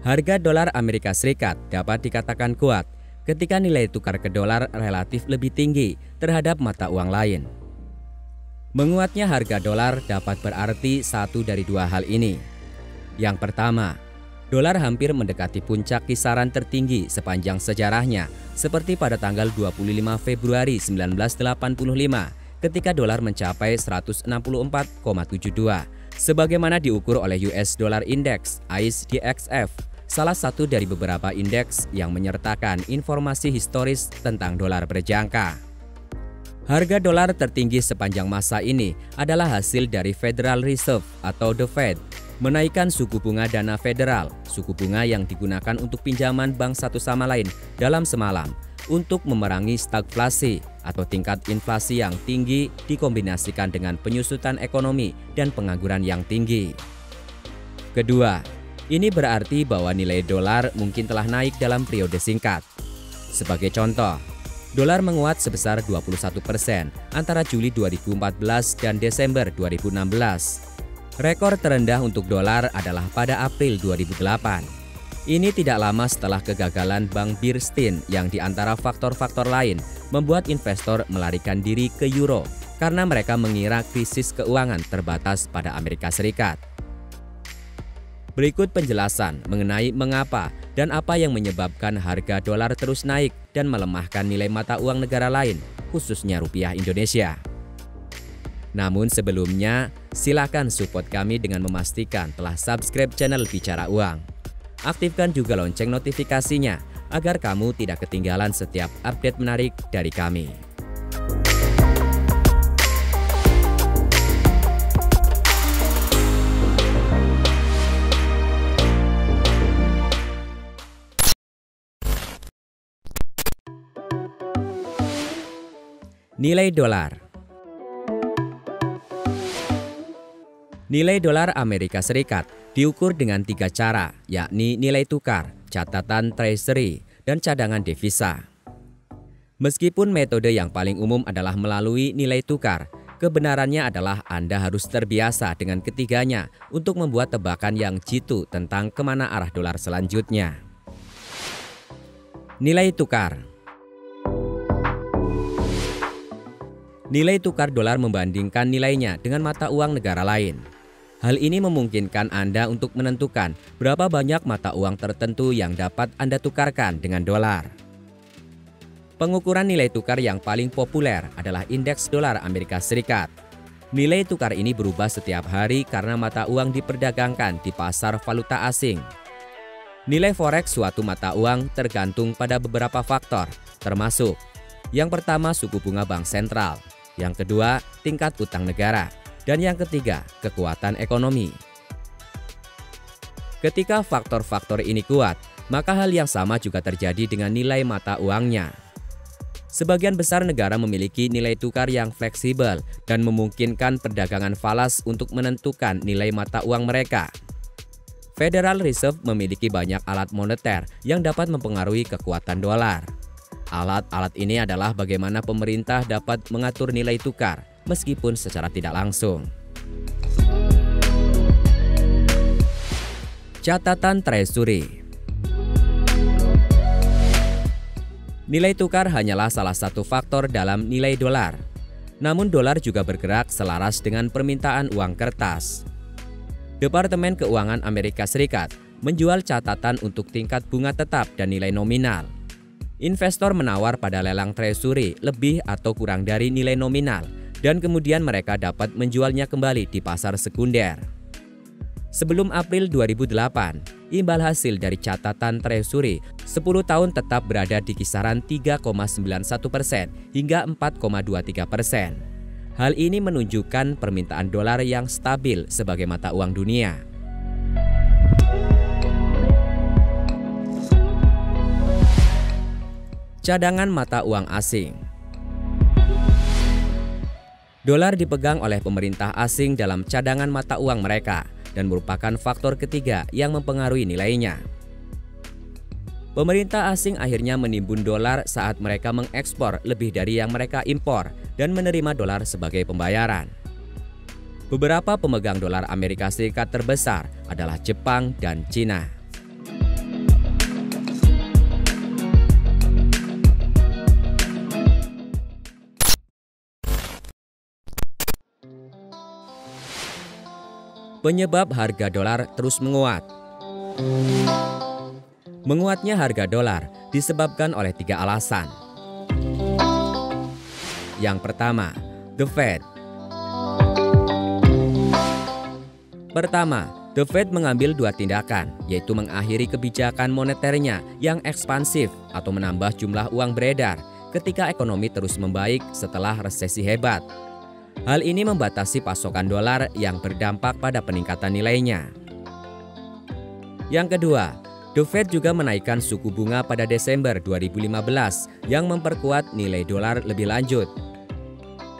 Harga dolar Amerika Serikat dapat dikatakan kuat ketika nilai tukar ke dolar relatif lebih tinggi terhadap mata uang lain. Menguatnya harga dolar dapat berarti satu dari dua hal ini. Yang pertama, dolar hampir mendekati puncak kisaran tertinggi sepanjang sejarahnya, seperti pada tanggal 25 Februari 1985 ketika dolar mencapai 164,72, sebagaimana diukur oleh US Dollar Index (ICE-DXF), salah satu dari beberapa indeks yang menyertakan informasi historis tentang dolar berjangka. Harga dolar tertinggi sepanjang masa ini adalah hasil dari Federal Reserve atau The Fed menaikkan suku bunga dana federal, suku bunga yang digunakan untuk pinjaman bank satu sama lain dalam semalam untuk memerangi stagflasi atau tingkat inflasi yang tinggi dikombinasikan dengan penyusutan ekonomi dan pengangguran yang tinggi. Kedua, ini berarti bahwa nilai dolar mungkin telah naik dalam periode singkat. Sebagai contoh, dolar menguat sebesar 21% antara Juli 2014 dan Desember 2016. Rekor terendah untuk dolar adalah pada April 2008. Ini tidak lama setelah kegagalan Bank Bernstein yang di antara faktor-faktor lain membuat investor melarikan diri ke euro karena mereka mengira krisis keuangan terbatas pada Amerika Serikat. Berikut penjelasan mengenai mengapa dan apa yang menyebabkan harga dolar terus naik dan melemahkan nilai mata uang negara lain, khususnya rupiah Indonesia. Namun sebelumnya, silakan support kami dengan memastikan telah subscribe channel Bicara Uang. Aktifkan juga lonceng notifikasinya agar kamu tidak ketinggalan setiap update menarik dari kami. Nilai dolar. Nilai dolar Amerika Serikat diukur dengan 3 cara, yakni nilai tukar, catatan treasury, dan cadangan devisa. Meskipun metode yang paling umum adalah melalui nilai tukar, kebenarannya adalah Anda harus terbiasa dengan ketiganya untuk membuat tebakan yang jitu tentang kemana arah dolar selanjutnya. Nilai tukar. Nilai tukar dolar membandingkan nilainya dengan mata uang negara lain. Hal ini memungkinkan Anda untuk menentukan berapa banyak mata uang tertentu yang dapat Anda tukarkan dengan dolar. Pengukuran nilai tukar yang paling populer adalah indeks dolar Amerika Serikat. Nilai tukar ini berubah setiap hari karena mata uang diperdagangkan di pasar valuta asing. Nilai forex suatu mata uang tergantung pada beberapa faktor, termasuk yang pertama suku bunga bank sentral, yang kedua tingkat utang negara, dan yang ketiga kekuatan ekonomi. Ketika faktor-faktor ini kuat, maka hal yang sama juga terjadi dengan nilai mata uangnya. Sebagian besar negara memiliki nilai tukar yang fleksibel dan memungkinkan perdagangan falas untuk menentukan nilai mata uang mereka. Federal Reserve memiliki banyak alat moneter yang dapat mempengaruhi kekuatan dolar. Alat-alat ini adalah bagaimana pemerintah dapat mengatur nilai tukar meskipun secara tidak langsung. Catatan treasury. Nilai tukar hanyalah salah satu faktor dalam nilai dolar. Namun dolar juga bergerak selaras dengan permintaan uang kertas. Departemen Keuangan Amerika Serikat menjual catatan untuk tingkat bunga tetap dan nilai nominal. Investor menawar pada lelang treasury lebih atau kurang dari nilai nominal dan kemudian mereka dapat menjualnya kembali di pasar sekunder. Sebelum April 2008, imbal hasil dari catatan treasury 10 tahun tetap berada di kisaran 3,91% hingga 4,23%. Hal ini menunjukkan permintaan dolar yang stabil sebagai mata uang dunia. Cadangan mata uang asing. Dolar dipegang oleh pemerintah asing dalam cadangan mata uang mereka dan merupakan faktor ketiga yang mempengaruhi nilainya. Pemerintah asing akhirnya menimbun dolar saat mereka mengekspor lebih dari yang mereka impor dan menerima dolar sebagai pembayaran. Beberapa pemegang dolar Amerika Serikat terbesar adalah Jepang dan Cina. Penyebab harga dolar terus menguat. Menguatnya harga dolar disebabkan oleh 3 alasan. Yang pertama, The Fed. Pertama, The Fed mengambil 2 tindakan, yaitu mengakhiri kebijakan moneternya yang ekspansif atau menambah jumlah uang beredar ketika ekonomi terus membaik setelah resesi hebat. Hal ini membatasi pasokan dolar yang berdampak pada peningkatan nilainya. Yang kedua, The Fed juga menaikkan suku bunga pada Desember 2015 yang memperkuat nilai dolar lebih lanjut.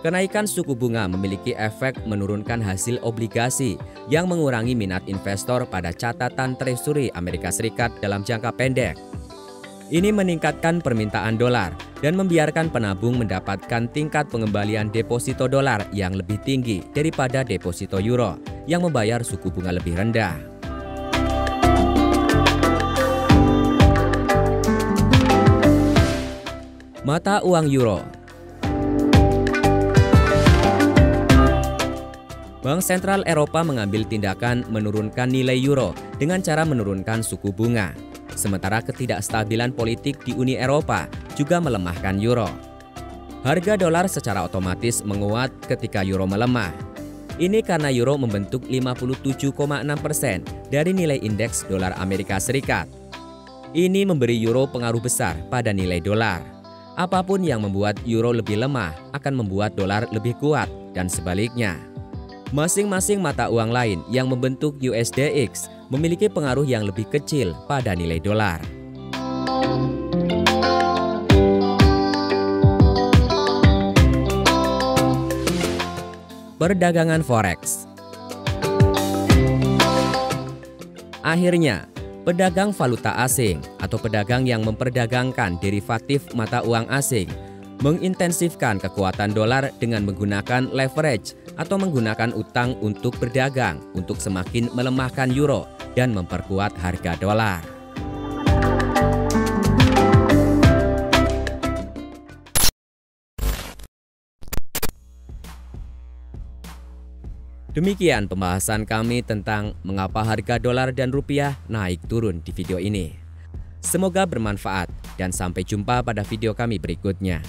Kenaikan suku bunga memiliki efek menurunkan hasil obligasi yang mengurangi minat investor pada catatan Treasury Amerika Serikat dalam jangka pendek. Ini meningkatkan permintaan dolar dan membiarkan penabung mendapatkan tingkat pengembalian deposito dolar yang lebih tinggi daripada deposito euro yang membayar suku bunga lebih rendah. Mata uang euro. Bank Sentral Eropa mengambil tindakan menurunkan nilai euro dengan cara menurunkan suku bunga. Sementara ketidakstabilan politik di Uni Eropa juga melemahkan euro. Harga dolar secara otomatis menguat ketika euro melemah. Ini karena euro membentuk 57,6% dari nilai indeks dolar Amerika Serikat. Ini memberi euro pengaruh besar pada nilai dolar. Apapun yang membuat euro lebih lemah akan membuat dolar lebih kuat dan sebaliknya. Masing-masing mata uang lain yang membentuk USDX memiliki pengaruh yang lebih kecil pada nilai dolar. Perdagangan forex. Akhirnya, pedagang valuta asing atau pedagang yang memperdagangkan derivatif mata uang asing mengintensifkan kekuatan dolar dengan menggunakan leverage atau menggunakan utang untuk berdagang untuk semakin melemahkan euro dan memperkuat harga dolar. Demikian pembahasan kami tentang mengapa harga dolar dan rupiah naik turun di video ini. Semoga bermanfaat dan sampai jumpa pada video kami berikutnya.